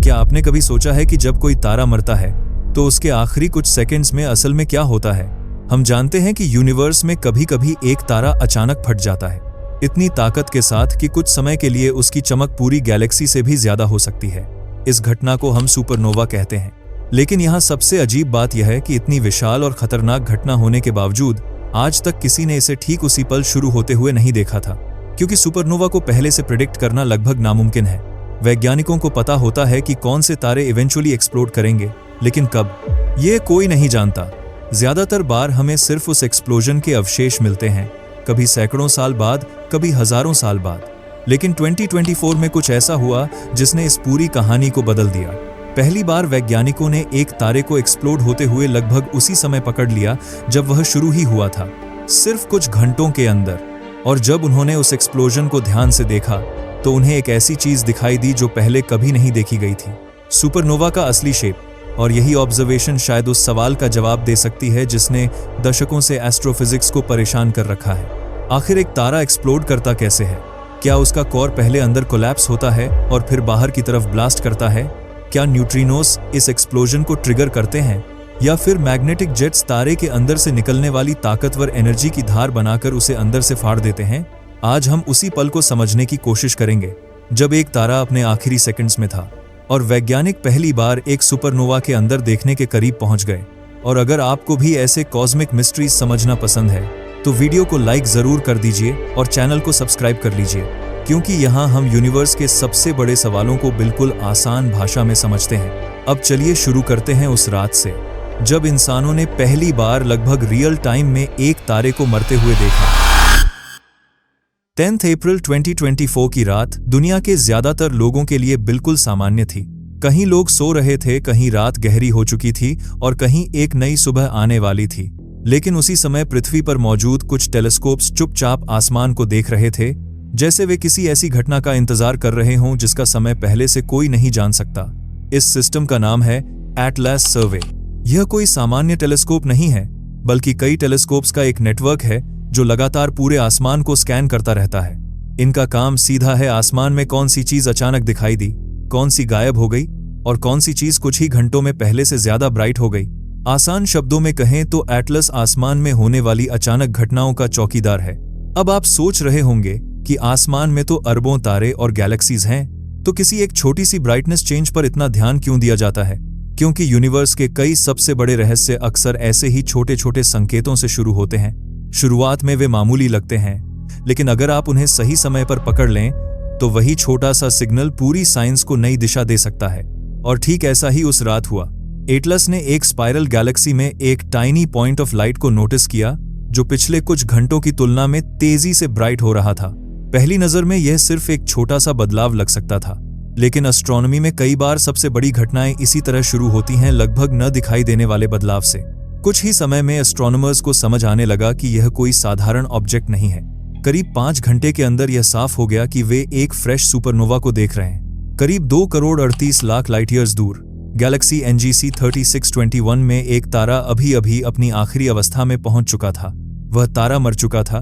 क्या आपने कभी सोचा है कि जब कोई तारा मरता है तो उसके आखिरी कुछ सेकंड्स में असल में क्या होता है? हम जानते हैं कि यूनिवर्स में कभी-कभी एक तारा अचानक फट जाता है, इतनी ताकत के साथ कि कुछ समय के लिए उसकी चमक पूरी गैलेक्सी से भी ज्यादा हो सकती है। इस घटना को हम सुपरनोवा कहते हैं। लेकिन यहाँ सबसे अजीब बात यह है कि इतनी विशाल और खतरनाक घटना होने के बावजूद आज तक किसी ने इसे ठीक उसी पल शुरू होते हुए नहीं देखा था, क्योंकि सुपरनोवा को पहले से प्रिडिक्ट करना लगभग नामुमकिन है। वैज्ञानिकों को पता होता है कि कौन से तारे इवेंचुअली एक्सप्लोड करेंगे, लेकिन कब, ये कोई नहीं जानता। ज्यादातर बार हमें सिर्फ उस एक्सप्लोजन के अवशेष मिलते हैं, कभी सैकड़ों साल बाद, कभी हजारों साल बाद। लेकिन 2024 में कुछ ऐसा हुआ जिसने इस पूरी कहानी को बदल दिया। पहली बार वैज्ञानिकों ने एक तारे को एक्सप्लोड होते हुए लगभग उसी समय पकड़ लिया जब वह शुरू ही हुआ था, सिर्फ कुछ घंटों के अंदर। और जब उन्होंने उस एक्सप्लोजन को ध्यान से देखा तो उन्हें एक ऐसी चीज दिखाई दी जो पहले कभी नहीं देखी गई थी, सुपरनोवा का असली शेप। और यही ऑब्जर्वेशन शायद उस सवाल का जवाब दे सकती है जिसने दशकों से एस्ट्रोफिजिक्स को परेशान कर रखा है। आखिर एक तारा एक्सप्लोड करता कैसे है? क्या उसका कोर पहले अंदर कोलैप्स होता है और फिर बाहर की तरफ ब्लास्ट करता है? क्या न्यूट्रिनोस इस एक्सप्लोजन को ट्रिगर करते हैं, या फिर मैग्नेटिक जेट्स तारे के अंदर से निकलने वाली ताकतवर एनर्जी की धार बनाकर उसे अंदर से फाड़ देते हैं? आज हम उसी पल को समझने की कोशिश करेंगे जब एक तारा अपने आखिरी सेकंड्स में था और वैज्ञानिक पहली बार एक सुपरनोवा के अंदर देखने के करीब पहुंच गए। और अगर आपको भी ऐसे कॉस्मिक मिस्ट्रीज समझना पसंद है तो वीडियो को लाइक जरूर कर दीजिए और चैनल को सब्सक्राइब कर लीजिए, क्योंकि यहाँ हम यूनिवर्स के सबसे बड़े सवालों को बिल्कुल आसान भाषा में समझते हैं। अब चलिए शुरू करते हैं उस रात से जब इंसानों ने पहली बार लगभग रियल टाइम में एक तारे को मरते हुए देखा। 10 अप्रैल 2024 की रात दुनिया के ज्यादातर लोगों के लिए बिल्कुल सामान्य थी। कहीं लोग सो रहे थे, कहीं रात गहरी हो चुकी थी और कहीं एक नई सुबह आने वाली थी। लेकिन उसी समय पृथ्वी पर मौजूद कुछ टेलीस्कोप्स चुपचाप आसमान को देख रहे थे, जैसे वे किसी ऐसी घटना का इंतजार कर रहे हों जिसका समय पहले से कोई नहीं जान सकता। इस सिस्टम का नाम है एटलस सर्वे। यह कोई सामान्य टेलीस्कोप नहीं है, बल्कि कई टेलीस्कोप्स का एक नेटवर्क है जो लगातार पूरे आसमान को स्कैन करता रहता है। इनका काम सीधा है आसमान में कौन सी चीज अचानक दिखाई दी, कौन सी गायब हो गई और कौन सी चीज कुछ ही घंटों में पहले से ज्यादा ब्राइट हो गई। आसान शब्दों में कहें तो एटलस आसमान में होने वाली अचानक घटनाओं का चौकीदार है। अब आप सोच रहे होंगे कि आसमान में तो अरबों तारे और गैलेक्सीज हैं, तो किसी एक छोटी सी ब्राइटनेस चेंज पर इतना ध्यान क्यों दिया जाता है? क्योंकि यूनिवर्स के कई सबसे बड़े रहस्य अक्सर ऐसे ही छोटे छोटे संकेतों से शुरू होते हैं। शुरुआत में वे मामूली लगते हैं, लेकिन अगर आप उन्हें सही समय पर पकड़ लें तो वही छोटा सा सिग्नल पूरी साइंस को नई दिशा दे सकता है। और ठीक ऐसा ही उस रात हुआ। एटलस ने एक स्पाइरल गैलेक्सी में एक टाइनी पॉइंट ऑफ लाइट को नोटिस किया जो पिछले कुछ घंटों की तुलना में तेजी से ब्राइट हो रहा था। पहली नजर में यह सिर्फ एक छोटा सा बदलाव लग सकता था, लेकिन एस्ट्रोनॉमी में कई बार सबसे बड़ी घटनाएं इसी तरह शुरू होती हैं, लगभग न दिखाई देने वाले बदलाव से। कुछ ही समय में एस्ट्रोनॉमर्स को समझ आने लगा कि यह कोई साधारण ऑब्जेक्ट नहीं है। करीब 5 घंटे के अंदर यह साफ हो गया कि वे एक फ्रेश सुपरनोवा को देख रहे हैं। करीब 2 करोड़ 38 लाख लाइट ईयर्स दूर गैलेक्सी NGC 3621 में एक तारा अभी अभी अपनी आखिरी अवस्था में पहुंच चुका था। वह तारा मर चुका था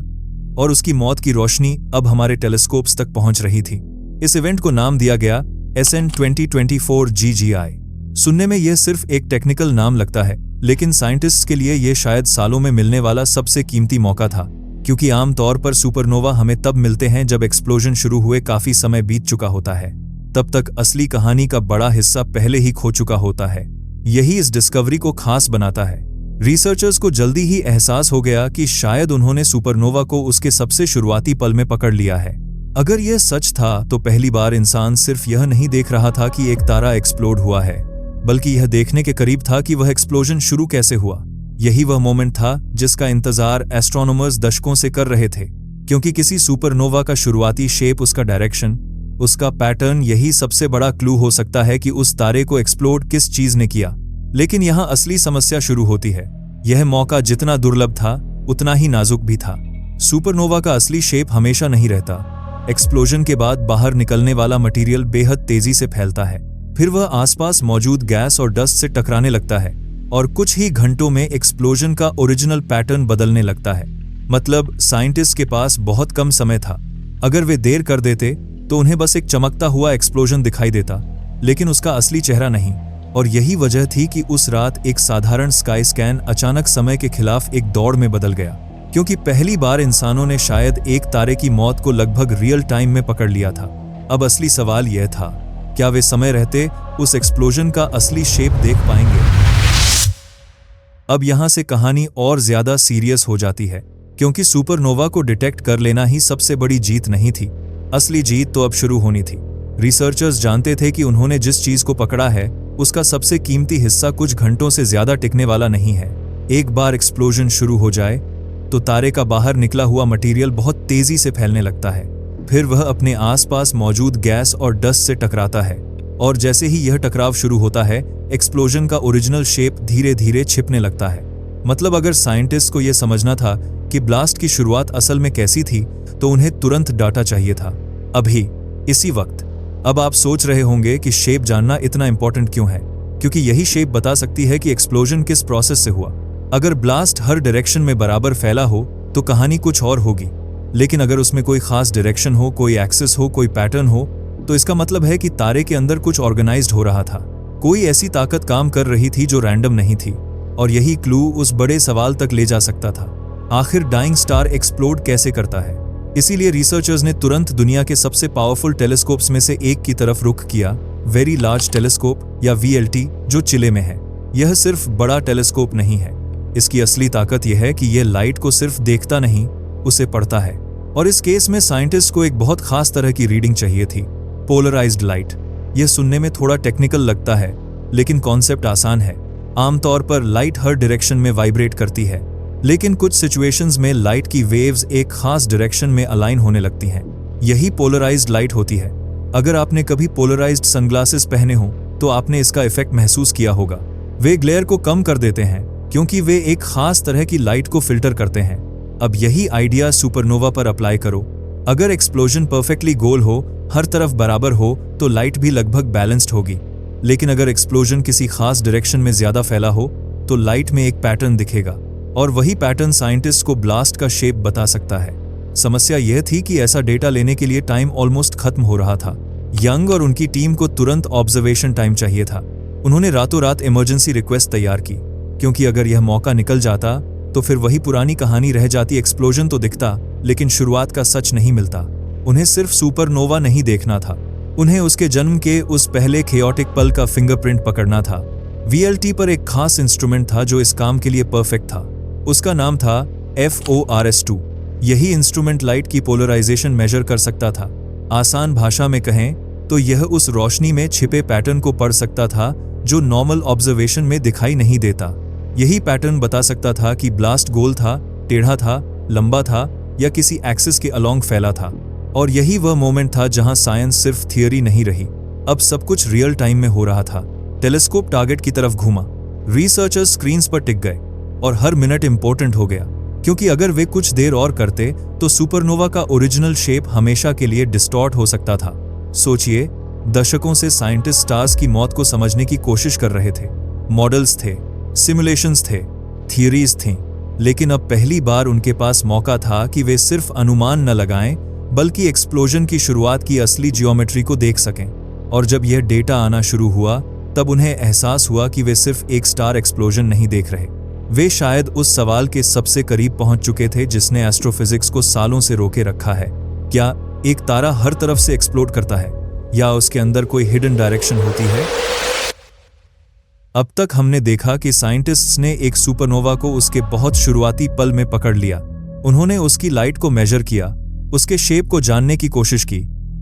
और उसकी मौत की रोशनी अब हमारे टेलीस्कोप्स तक पहुंच रही थी। इस इवेंट को नाम दिया गया SN 2024 GGI। सुनने में यह सिर्फ एक टेक्निकल नाम लगता है, लेकिन साइंटिस्ट्स के लिए यह शायद सालों में मिलने वाला सबसे कीमती मौका था, क्योंकि आमतौर पर सुपरनोवा हमें तब मिलते हैं जब एक्सप्लोजन शुरू हुए काफी समय बीत चुका होता है। तब तक असली कहानी का बड़ा हिस्सा पहले ही खो चुका होता है। यही इस डिस्कवरी को खास बनाता है। रिसर्चर्स को जल्दी ही एहसास हो गया कि शायद उन्होंने सुपरनोवा को उसके सबसे शुरुआती पल में पकड़ लिया है। अगर यह सच था तो पहली बार इंसान सिर्फ यह नहीं देख रहा था कि एक तारा एक्सप्लोड हुआ है, बल्कि यह देखने के करीब था कि वह एक्सप्लोजन शुरू कैसे हुआ। यही वह मोमेंट था जिसका इंतजार एस्ट्रोनॉमर्स दशकों से कर रहे थे, क्योंकि किसी सुपरनोवा का शुरुआती शेप, उसका डायरेक्शन, उसका पैटर्न, यही सबसे बड़ा क्लू हो सकता है कि उस तारे को एक्सप्लोड किस चीज ने किया। लेकिन यहाँ असली समस्या शुरू होती है। यह मौका जितना दुर्लभ था उतना ही नाजुक भी था। सुपरनोवा का असली शेप हमेशा नहीं रहता। एक्सप्लोजन के बाद बाहर निकलने वाला मटेरियल बेहद तेजी से फैलता है, फिर वह आसपास मौजूद गैस और डस्ट से टकराने लगता है और कुछ ही घंटों में एक्सप्लोजन का ओरिजिनल पैटर्न बदलने लगता है। मतलब साइंटिस्ट के पास बहुत कम समय था। अगर वे देर कर देते तो उन्हें बस एक चमकता हुआ एक्सप्लोजन दिखाई देता, लेकिन उसका असली चेहरा नहीं। और यही वजह थी कि उस रात एक साधारण स्काई स्कैन अचानक समय के खिलाफ एक दौड़ में बदल गया, क्योंकि पहली बार इंसानों ने शायद एक तारे की मौत को लगभग रियल टाइम में पकड़ लिया था। अब असली सवाल यह था, क्या वे समय रहते उस एक्सप्लोजन का असली शेप देख पाएंगे? अब यहां से कहानी और ज्यादा सीरियस हो जाती है, क्योंकि सुपरनोवा को डिटेक्ट कर लेना ही सबसे बड़ी जीत नहीं थी। असली जीत तो अब शुरू होनी थी। रिसर्चर्स जानते थे कि उन्होंने जिस चीज को पकड़ा है उसका सबसे कीमती हिस्सा कुछ घंटों से ज्यादा टिकने वाला नहीं है। एक बार एक्सप्लोजन शुरू हो जाए तो तारे का बाहर निकला हुआ मटेरियल बहुत तेजी से फैलने लगता है। फिर वह अपने आसपास मौजूद गैस और डस्ट से टकराता है, और जैसे ही यह टकराव शुरू होता है, एक्सप्लोजन का ओरिजिनल शेप धीरे धीरे छिपने लगता है। मतलब अगर साइंटिस्ट को यह समझना था कि ब्लास्ट की शुरुआत असल में कैसी थी, तो उन्हें तुरंत डाटा चाहिए था, अभी, इसी वक्त। अब आप सोच रहे होंगे कि शेप जानना इतना इंपॉर्टेंट क्यों है, क्योंकि यही शेप बता सकती है कि एक्सप्लोजन किस प्रोसेस से हुआ। अगर ब्लास्ट हर डायरेक्शन में बराबर फैला हो तो कहानी कुछ और होगी, लेकिन अगर उसमें कोई खास डायरेक्शन हो, कोई एक्सिस हो, कोई पैटर्न हो, तो इसका मतलब है कि तारे के अंदर कुछ ऑर्गेनाइज्ड हो रहा था। कोई ऐसी ताकत काम कर रही थी जो रैंडम नहीं थी, और यही क्लू उस बड़े सवाल तक ले जा सकता था, आखिर डाइंग स्टार एक्सप्लोड कैसे करता है। इसीलिए रिसर्चर्स ने तुरंत दुनिया के सबसे पावरफुल टेलीस्कोप्स में से एक की तरफ रुख किया, वेरी लार्ज टेलीस्कोप या VLT, जो चिले में है। यह सिर्फ बड़ा टेलीस्कोप नहीं है, इसकी असली ताकत यह है कि यह लाइट को सिर्फ देखता नहीं, उसे पढ़ता है। और इस केस में साइंटिस्ट को एक बहुत खास तरह की रीडिंग चाहिए थी, पोलराइज्ड लाइट। यह सुनने में थोड़ा टेक्निकल लगता है, लेकिन कॉन्सेप्ट आसान है। आमतौर पर लाइट हर डायरेक्शन में वाइब्रेट करती है, लेकिन कुछ सिचुएशंस में लाइट की वेव्स एक खास डायरेक्शन में अलाइन होने लगती हैं। यही पोलराइज्ड लाइट होती है। अगर आपने कभी पोलराइज्ड सनग्लासेस पहने हो तो आपने इसका इफेक्ट महसूस किया होगा। वे ग्लेयर को कम कर देते हैं, क्योंकि वे एक खास तरह की लाइट को फिल्टर करते हैं। अब यही आइडिया सुपरनोवा पर अप्लाई करो। अगर एक्सप्लोजन परफेक्टली गोल हो, हर तरफ बराबर हो, तो लाइट भी लगभग बैलेंस्ड होगी। लेकिन अगर एक्सप्लोजन किसी खास डायरेक्शन में ज्यादा फैला हो, तो लाइट में एक पैटर्न दिखेगा, और वही पैटर्न साइंटिस्ट को ब्लास्ट का शेप बता सकता है। समस्या यह थी कि ऐसा डेटा लेने के लिए टाइम ऑलमोस्ट खत्म हो रहा था। यंग और उनकी टीम को तुरंत ऑब्जर्वेशन टाइम चाहिए था। उन्होंने रातों रात इमरजेंसी रिक्वेस्ट तैयार की, क्योंकि अगर यह मौका निकल जाता तो फिर वही पुरानी कहानी रह जाती। एक्सप्लोजन तो दिखता, लेकिन शुरुआत का सच नहीं मिलता। उन्हें सिर्फ सुपरनोवा नहीं देखना था, उन्हें उसके जन्म के उस पहले केओटिक पल का फिंगरप्रिंट पकड़ना था। VLT पर एक खास इंस्ट्रूमेंट था जो इस काम के लिए परफेक्ट था। उसका नाम था FORS2। यही इंस्ट्रूमेंट लाइट की पोलराइजेशन मेजर कर सकता था। आसान भाषा में कहें तो यह उस रोशनी में छिपे पैटर्न को पढ़ सकता था जो नॉर्मल ऑब्जर्वेशन में दिखाई नहीं देता। यही पैटर्न बता सकता था कि ब्लास्ट गोल था, टेढ़ा था, लंबा था, या किसी एक्सिस के अलोंग फैला था। और यही वह मोमेंट था जहां साइंस सिर्फ थियरी नहीं रही, अब सब कुछ रियल टाइम में हो रहा था। टेलीस्कोप टारगेट की तरफ घूमा, रिसर्चर्स स्क्रीन्स पर टिक गए, और हर मिनट इंपॉर्टेंट हो गया, क्योंकि अगर वे कुछ देर और करते तो सुपरनोवा का ओरिजिनल शेप हमेशा के लिए डिस्टॉर्ट हो सकता था। सोचिए, दशकों से साइंटिस्ट स्टार्स की मौत को समझने की कोशिश कर रहे थे। मॉडल्स थे, सिमुलेशंस थे, थियरीज थीं, लेकिन अब पहली बार उनके पास मौका था कि वे सिर्फ अनुमान न लगाएं, बल्कि एक्सप्लोजन की शुरुआत की असली जियोमेट्री को देख सकें। और जब यह डेटा आना शुरू हुआ, तब उन्हें एहसास हुआ कि वे सिर्फ एक स्टार एक्सप्लोजन नहीं देख रहे, वे शायद उस सवाल के सबसे करीब पहुंच चुके थे जिसने एस्ट्रोफिजिक्स को सालों से रोके रखा है। क्या एक तारा हर तरफ से एक्सप्लोड करता है, या उसके अंदर कोई हिडन डायरेक्शन होती है? अब तक हमने देखा कि साइंटिस्ट्स ने एक सुपरनोवा को उसके बहुत शुरुआती पल में पकड़ लिया। उन्होंने उसकी लाइट को मेजर किया, उसके शेप को जानने की कोशिश की।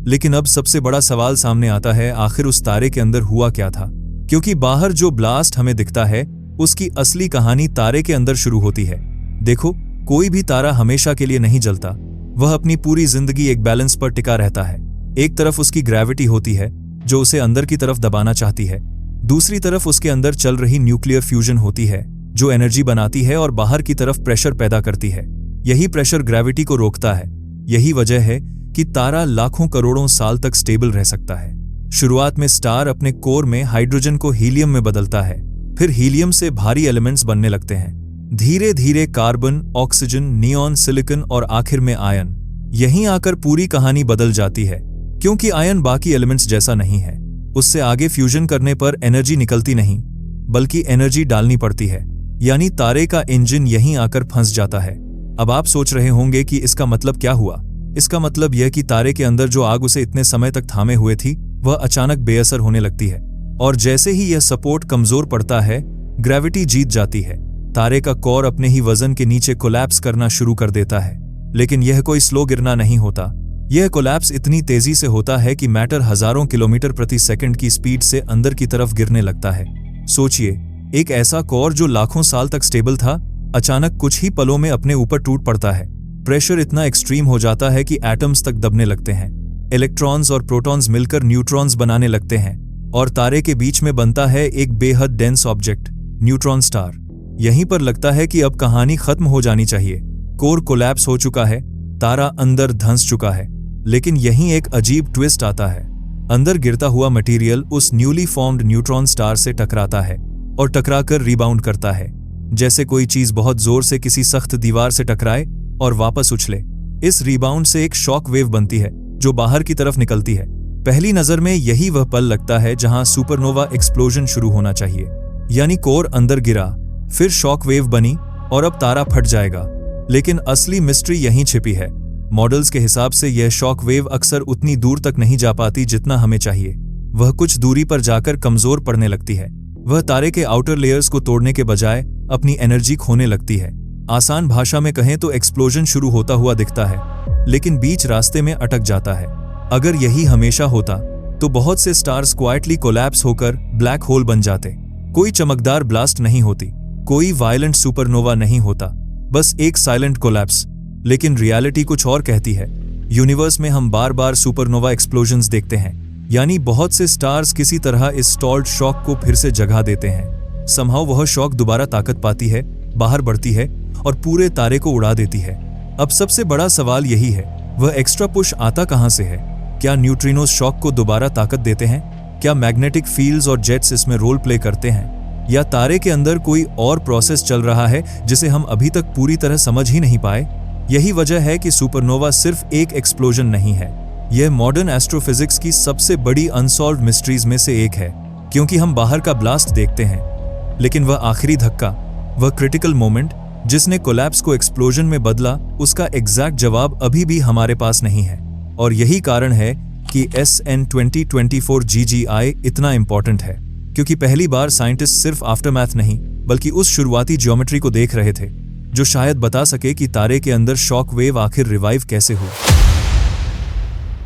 लेकिन अब सबसे बड़ा सवाल सामने आता है, आखिर उस तारे के अंदर हुआ क्या था? क्योंकि बाहर जो ब्लास्ट हमें दिखता है, उसकी असली कहानी तारे के अंदर शुरू होती है। देखो, कोई भी तारा हमेशा के लिए नहीं जलता। वह अपनी पूरी जिंदगी एक बैलेंस पर टिका रहता है। एक तरफ उसकी ग्रेविटी होती है जो उसे अंदर की तरफ दबाना चाहती है, दूसरी तरफ उसके अंदर चल रही न्यूक्लियर फ्यूजन होती है जो एनर्जी बनाती है और बाहर की तरफ प्रेशर पैदा करती है। यही प्रेशर ग्रेविटी को रोकता है। यही वजह है कि तारा लाखों करोड़ों साल तक स्टेबल रह सकता है। शुरुआत में स्टार अपने कोर में हाइड्रोजन को हीलियम में बदलता है, फिर हीलियम से भारी एलिमेंट्स बनने लगते हैं। धीरे धीरे कार्बन, ऑक्सीजन, नियॉन, सिलिकॉन और आखिर में आयन। यहीं आकर पूरी कहानी बदल जाती है, क्योंकि आयन बाकी एलिमेंट्स जैसा नहीं है। उससे आगे फ्यूजन करने पर एनर्जी निकलती नहीं, बल्कि एनर्जी डालनी पड़ती है। यानी तारे का इंजन यहीं आकर फंस जाता है। अब आप सोच रहे होंगे कि इसका मतलब क्या हुआ। इसका मतलब यह कि तारे के अंदर जो आग उसे इतने समय तक थामे हुए थी, वह अचानक बेअसर होने लगती है, और जैसे ही यह सपोर्ट कमजोर पड़ता है, ग्रेविटी जीत जाती है। तारे का कोर अपने ही वजन के नीचे कोलैप्स करना शुरू कर देता है। लेकिन यह कोई स्लो गिरना नहीं होता। यह कोलैप्स इतनी तेजी से होता है कि मैटर हजारों किलोमीटर प्रति सेकंड की स्पीड से अंदर की तरफ गिरने लगता है। सोचिए, एक ऐसा कोर जो लाखों साल तक स्टेबल था, अचानक कुछ ही पलों में अपने ऊपर टूट पड़ता है। प्रेशर इतना एक्सट्रीम हो जाता है कि एटम्स तक दबने लगते हैं। इलेक्ट्रॉन्स और प्रोटॉन्स मिलकर न्यूट्रॉन्स बनाने लगते हैं, और तारे के बीच में बनता है एक बेहद डेंस ऑब्जेक्ट, न्यूट्रॉन स्टार। यहीं पर लगता है कि अब कहानी खत्म हो जानी चाहिए। कोर कोलैप्स हो चुका है, तारा अंदर धंस चुका है। लेकिन यहीं एक अजीब ट्विस्ट आता है। अंदर गिरता हुआ मटेरियल उस न्यूली फॉर्म्ड न्यूट्रॉन स्टार से टकराता है, और टकराकर रिबाउंड करता है, जैसे कोई चीज बहुत जोर से किसी सख्त दीवार से टकराए और वापस उछले। इस रिबाउंड से एक शॉक वेव बनती है जो बाहर की तरफ निकलती है। पहली नजर में यही वह पल लगता है जहां सुपरनोवा एक्सप्लोजन शुरू होना चाहिए। यानी कोर अंदर गिरा, फिर शॉक वेव बनी, और अब तारा फट जाएगा। लेकिन असली मिस्ट्री यहीं छिपी है। मॉडल्स के हिसाब से यह शॉक वेव अक्सर उतनी दूर तक नहीं जा पाती जितना हमें चाहिए। वह कुछ दूरी पर जाकर कमजोर पड़ने लगती है। वह तारे के आउटर लेयर्स को तोड़ने के बजाय अपनी एनर्जी खोने लगती है। आसान भाषा में कहें तो एक्सप्लोजन शुरू होता हुआ दिखता है, लेकिन बीच रास्ते में अटक जाता है। अगर यही हमेशा होता तो बहुत से स्टार्स क्वाइटली कोलैप्स होकर ब्लैक होल बन जाते। कोई चमकदार ब्लास्ट नहीं होती, कोई वायलेंट सुपरनोवा नहीं होता, बस एक साइलेंट कोलैप्स। लेकिन रियलिटी कुछ और कहती है। यूनिवर्स में हम बार बार सुपरनोवा एक्सप्लोजन्स देखते हैं, यानी बहुत से स्टार्स किसी तरह इस स्टॉल्ड शॉक को फिर से जगा देते हैं। समहाउ वह शॉक दोबारा ताकत पाती है, बाहर बढ़ती है और पूरे तारे को उड़ा देती है। अब सबसे बड़ा सवाल यही है, वह एक्स्ट्रा पुश आता कहां से है? क्या न्यूट्रिनोज शॉक को दोबारा ताकत देते हैं? क्या मैग्नेटिक फील्ड्स और जेट्स इसमें रोल प्ले करते हैं? या तारे के अंदर कोई और प्रोसेस चल रहा है जिसे हम अभी तक पूरी तरह समझ ही नहीं पाए? यही वजह है कि सुपरनोवा सिर्फ एक एक्सप्लोजन नहीं है। यह मॉडर्न एस्ट्रोफिजिक्स की सबसे बड़ी अनसॉल्व्ड मिस्ट्रीज में से एक है। क्योंकि हम बाहर का ब्लास्ट देखते हैं, लेकिन वह आखिरी धक्का, वह क्रिटिकल मोमेंट जिसने कोलैप्स को एक्सप्लोजन में बदला, उसका एग्जैक्ट जवाब अभी भी हमारे पास नहीं है। और यही कारण है कि SN 2024 GGI इतना इंपॉर्टेंट है, क्योंकि पहली बार साइंटिस्ट सिर्फ आफ्टरमैथ नहीं, बल्कि उस शुरुआती ज्योमेट्री को देख रहे थे जो शायद बता सके कि तारे के अंदर शॉक वेव आखिर रिवाइव कैसे हुई।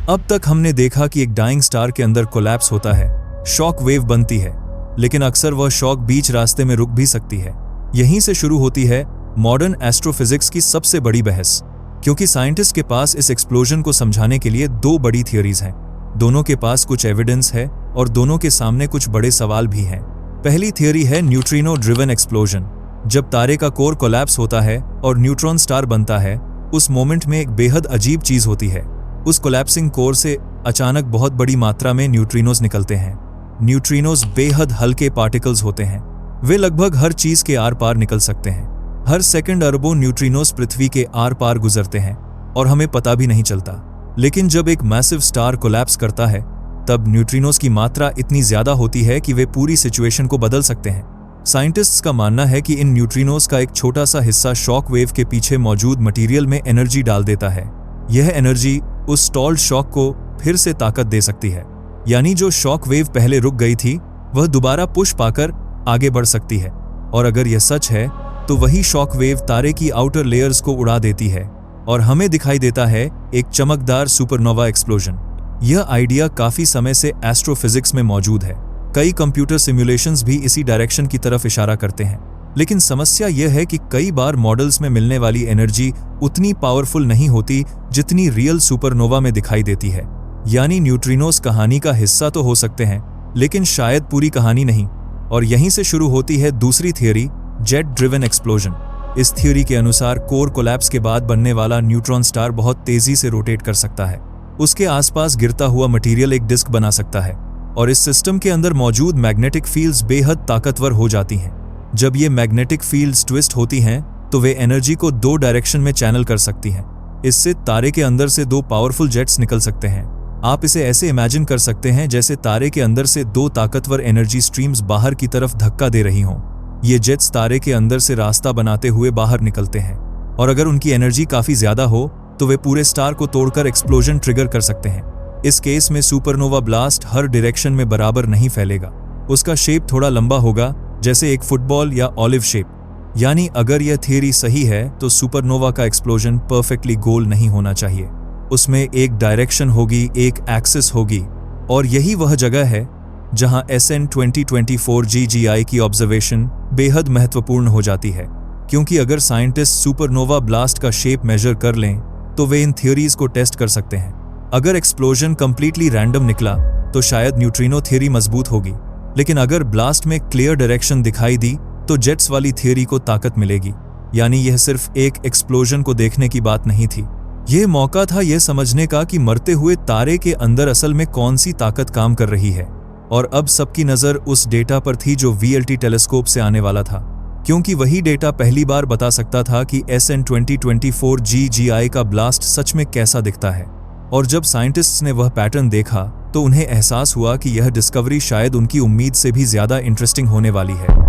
अब तक हमने देखा कि एक डाइंग स्टार के अंदर कोलैप्स होता है, शॉक वेव बनती है, लेकिन अक्सर वह शॉक बीच रास्ते में रुक भी सकती है। यहीं से शुरू होती है मॉडर्न एस्ट्रोफिजिक्स की सबसे बड़ी बहस, क्योंकि साइंटिस्ट के पास इस एक्सप्लोजन को समझाने के लिए दो बड़ी थियोरीज हैं। दोनों के पास कुछ एविडेंस है और दोनों के सामने कुछ बड़े सवाल भी हैं। पहली थियोरी है न्यूट्रिनो ड्रिवन एक्सप्लोजन। जब तारे का कोर कोलैप्स होता है और न्यूट्रॉन स्टार बनता है, उस मोमेंट में एक बेहद अजीब चीज होती है। उस कोलैप्सिंग कोर से अचानक बहुत बड़ी मात्रा में न्यूट्रिनोज निकलते हैं। न्यूट्रिनोज बेहद हल्के पार्टिकल्स होते हैं। वे लगभग हर चीज के आर पार निकल सकते हैं। हर सेकंड अरबों न्यूट्रिनोज पृथ्वी के आर पार गुजरते हैं और हमें पता भी नहीं चलता। लेकिन जब एक मैसिव स्टार कोलैप्स करता है, तब न्यूट्रिनोज की मात्रा इतनी ज्यादा होती है कि वे पूरी सिचुएशन को बदल सकते हैं। साइंटिस्ट्स का मानना है कि इन न्यूट्रिनोज का एक छोटा सा हिस्सा शॉक वेव के पीछे मौजूद मटेरियल में एनर्जी डाल देता है। यह एनर्जी उस स्टॉल्ड शॉक को फिर से ताकत दे सकती है। यानी जो शॉक वेव पहले रुक गई थी, वह दोबारा पुश पाकर आगे बढ़ सकती है। और अगर यह सच है, तो वही शॉक वेव तारे की आउटर लेयर्स को उड़ा देती है और हमें दिखाई देता है एक चमकदार सुपरनोवा एक्सप्लोजन। यह आइडिया काफी समय से एस्ट्रोफिजिक्स में मौजूद है। कई कंप्यूटर सिमुलेशंस भी इसी डायरेक्शन की तरफ इशारा करते हैं। लेकिन समस्या यह है कि कई बार मॉडल्स में मिलने वाली एनर्जी उतनी पावरफुल नहीं होती जितनी रियल सुपरनोवा में दिखाई देती है। यानी न्यूट्रिनोज कहानी का हिस्सा तो हो सकते हैं, लेकिन शायद पूरी कहानी नहीं। और यहीं से शुरू होती है दूसरी थियोरी, जेट ड्रिवन एक्सप्लोजन। इस थियोरी के अनुसार कोर कोलैप्स के बाद बनने वाला न्यूट्रॉन स्टार बहुत तेजी से रोटेट कर सकता है। उसके आसपास गिरता हुआ मटेरियल एक डिस्क बना सकता है और इस सिस्टम के अंदर मौजूद मैग्नेटिक फील्ड्स बेहद ताकतवर हो जाती हैं। जब ये मैग्नेटिक फील्ड्स ट्विस्ट होती हैं, तो वे एनर्जी को दो डायरेक्शन में चैनल कर सकती हैं। इससे तारे के अंदर से दो पावरफुल जेट्स निकल सकते हैं। आप इसे ऐसे इमेजिन कर सकते हैं जैसे तारे के अंदर से दो ताकतवर एनर्जी स्ट्रीम्स बाहर की तरफ धक्का दे रही हों। ये जेट्स तारे के अंदर से रास्ता बनाते हुए बाहर निकलते हैं, और अगर उनकी एनर्जी काफी ज्यादा हो तो वे पूरे स्टार को तोड़कर एक्सप्लोजन ट्रिगर कर सकते हैं। इस केस में सुपरनोवा ब्लास्ट हर डायरेक्शन में बराबर नहीं फैलेगा। उसका शेप थोड़ा लंबा होगा, जैसे एक फुटबॉल या ऑलिव शेप। यानी अगर यह थियरी सही है तो सुपरनोवा का एक्सप्लोजन परफेक्टली गोल नहीं होना चाहिए। उसमें एक डायरेक्शन होगी, एक एक्सिस होगी, और यही वह जगह है जहां SN 2024 GGI की ऑब्जर्वेशन बेहद महत्वपूर्ण हो जाती है, क्योंकि अगर साइंटिस्ट सुपरनोवा ब्लास्ट का शेप मेजर कर लें तो वे इन थ्योरीज को टेस्ट कर सकते हैं। अगर एक्सप्लोजन कंप्लीटली रैंडम निकला तो शायद न्यूट्रिनो थ्योरी मजबूत होगी, लेकिन अगर ब्लास्ट में क्लियर डायरेक्शन दिखाई दी तो जेट्स वाली थ्योरी को ताकत मिलेगी। यानी यह सिर्फ एक एक्सप्लोजन को देखने की बात नहीं थी, यह मौका था यह समझने का कि मरते हुए तारे के अंदर असल में कौन सी ताकत काम कर रही है। और अब सबकी नजर उस डेटा पर थी जो VLT टेलीस्कोप से आने वाला था, क्योंकि वही डेटा पहली बार बता सकता था कि SN 2024 GGI का ब्लास्ट सच में कैसा दिखता है। और जब साइंटिस्ट्स ने वह पैटर्न देखा तो उन्हें एहसास हुआ कि यह डिस्कवरी शायद उनकी उम्मीद से भी ज्यादा इंटरेस्टिंग होने वाली है।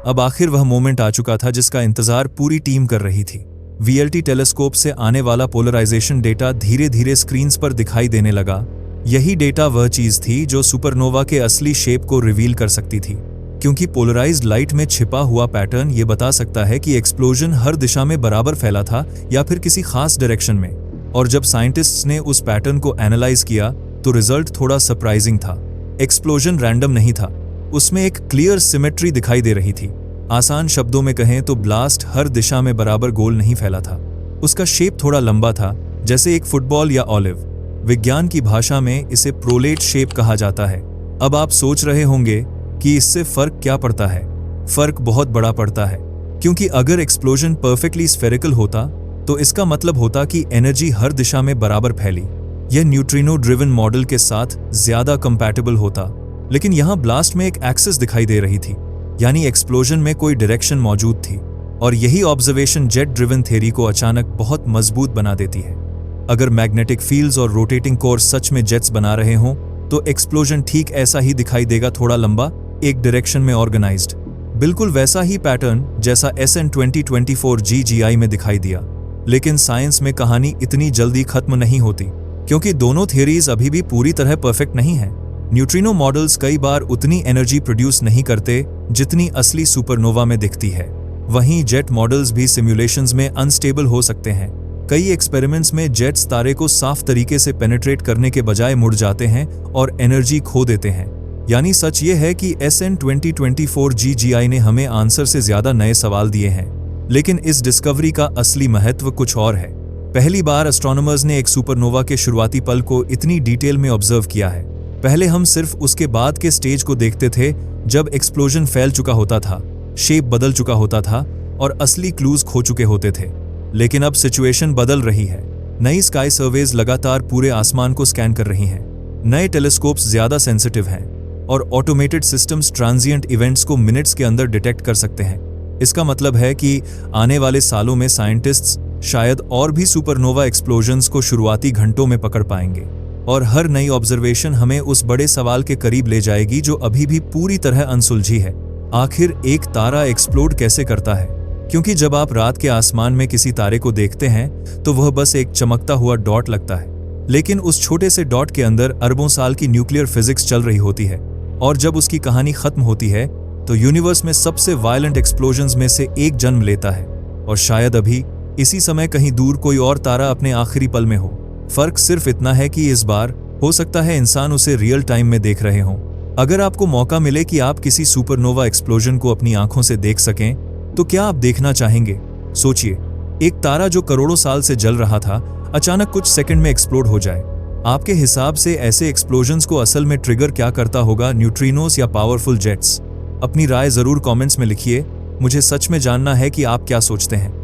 अब आखिर वह मोमेंट आ चुका था जिसका इंतजार पूरी टीम कर रही थी। VLT टेलीस्कोप से आने वाला पोलराइजेशन डेटा धीरे धीरे स्क्रीन्स पर दिखाई देने लगा। यही डेटा वह चीज थी जो सुपरनोवा के असली शेप को रिवील कर सकती थी, क्योंकि पोलराइज्ड लाइट में छिपा हुआ पैटर्न ये बता सकता है कि एक्सप्लोजन हर दिशा में बराबर फैला था या फिर किसी खास डायरेक्शन में। और जब साइंटिस्ट्स ने उस पैटर्न को एनालाइज किया तो रिजल्ट थोड़ा सरप्राइजिंग था। एक्सप्लोजन रैंडम नहीं था, उसमें एक क्लियर सिमेट्री दिखाई दे रही थी। आसान शब्दों में कहें तो ब्लास्ट हर दिशा में बराबर गोल नहीं फैला था। उसका शेप थोड़ा लंबा था, जैसे एक फुटबॉल या ऑलिव। विज्ञान की भाषा में इसे प्रोलेट शेप कहा जाता है। अब आप सोच रहे होंगे कि इससे फर्क क्या पड़ता है। फर्क बहुत बड़ा पड़ता है, क्योंकि अगर एक्सप्लोजन परफेक्टली स्फेरिकल होता तो इसका मतलब होता कि एनर्जी हर दिशा में बराबर फैली। यह न्यूट्रिनो ड्रिवन मॉडल के साथ ज्यादा कंपैटिबल होता, लेकिन यहाँ ब्लास्ट में एक एक्सिस दिखाई दे रही थी, यानी एक्सप्लोजन में कोई डायरेक्शन मौजूद थी। और यही ऑब्जर्वेशन जेट ड्रिवन थ्योरी को अचानक बहुत मजबूत बना देती है। अगर मैग्नेटिक फील्ड्स और रोटेटिंग कोर सच में जेट्स बना रहे हों तो एक्सप्लोजन ठीक ऐसा ही दिखाई देगा, थोड़ा लंबा, एक डायरेक्शन में ऑर्गेनाइज्ड, बिल्कुल वैसा ही पैटर्न जैसा SN 2024 GGI में दिखाई दिया। लेकिन साइंस में कहानी इतनी जल्दी खत्म नहीं होती, क्योंकि दोनों थियरीज अभी भी पूरी तरह परफेक्ट नहीं हैं। न्यूट्रिनो मॉडल्स कई बार उतनी एनर्जी प्रोड्यूस नहीं करते जितनी असली सुपरनोवा में दिखती है। वहीं जेट मॉडल्स भी सिमुलेशंस में अनस्टेबल हो सकते हैं। कई एक्सपेरिमेंट्स में जेट्स तारे को साफ तरीके से पेनिट्रेट करने के बजाय मुड़ जाते हैं और एनर्जी खो देते हैं। यानी सच ये है कि SN 2024 GGI ने हमें आंसर से ज्यादा नए सवाल दिए हैं, लेकिन इस डिस्कवरी का असली महत्व कुछ और है। पहली बार एस्ट्रोनॉमर्स ने एक सुपरनोवा के शुरुआती पल को इतनी डिटेल में ऑब्जर्व किया है। पहले हम सिर्फ उसके बाद के स्टेज को देखते थे, जब एक्सप्लोजन फैल चुका होता था, शेप बदल चुका होता था और असली क्लूज खो चुके होते थे। लेकिन अब सिचुएशन बदल रही है। नई स्काई सर्वेज लगातार पूरे आसमान को स्कैन कर रही हैं। नए टेलीस्कोप्स ज्यादा सेंसिटिव हैं और ऑटोमेटेड सिस्टम्स ट्रांजिएंट इवेंट्स को मिनट्स के अंदर डिटेक्ट कर सकते हैं। इसका मतलब है कि आने वाले सालों में साइंटिस्ट्स शायद और भी सुपरनोवा एक्सप्लोजन्स को शुरुआती घंटों में पकड़ पाएंगे। और हर नई ऑब्जर्वेशन हमें उस बड़े सवाल के करीब ले जाएगी जो अभी भी पूरी तरह अनसुलझी है। आखिर एक तारा एक्सप्लोड कैसे करता है? क्योंकि जब आप रात के आसमान में किसी तारे को देखते हैं तो वह बस एक चमकता हुआ डॉट लगता है, लेकिन उस छोटे से डॉट के अंदर अरबों साल की न्यूक्लियर फिजिक्स चल रही होती है। और जब उसकी कहानी खत्म होती है तो यूनिवर्स में सबसे वायलेंट एक्सप्लोजन्स में से एक जन्म लेता है। और शायद अभी इसी समय कहीं दूर कोई और तारा अपने आखिरी पल में हो। फर्क सिर्फ इतना है कि इस बार हो सकता है इंसान उसे रियल टाइम में देख रहे हों। अगर आपको मौका मिले कि आप किसी सुपरनोवा एक्सप्लोजन को अपनी आंखों से देख सकें तो क्या आप देखना चाहेंगे? सोचिए, एक तारा जो करोड़ों साल से जल रहा था अचानक कुछ सेकंड में एक्सप्लोड हो जाए। आपके हिसाब से ऐसे एक्सप्लोजन्स को असल में ट्रिगर क्या करता होगा, न्यूट्रिनोस या पावरफुल जेट्स? अपनी राय जरूर कमेंट्स में लिखिए। मुझे सच में जानना है कि आप क्या सोचते हैं।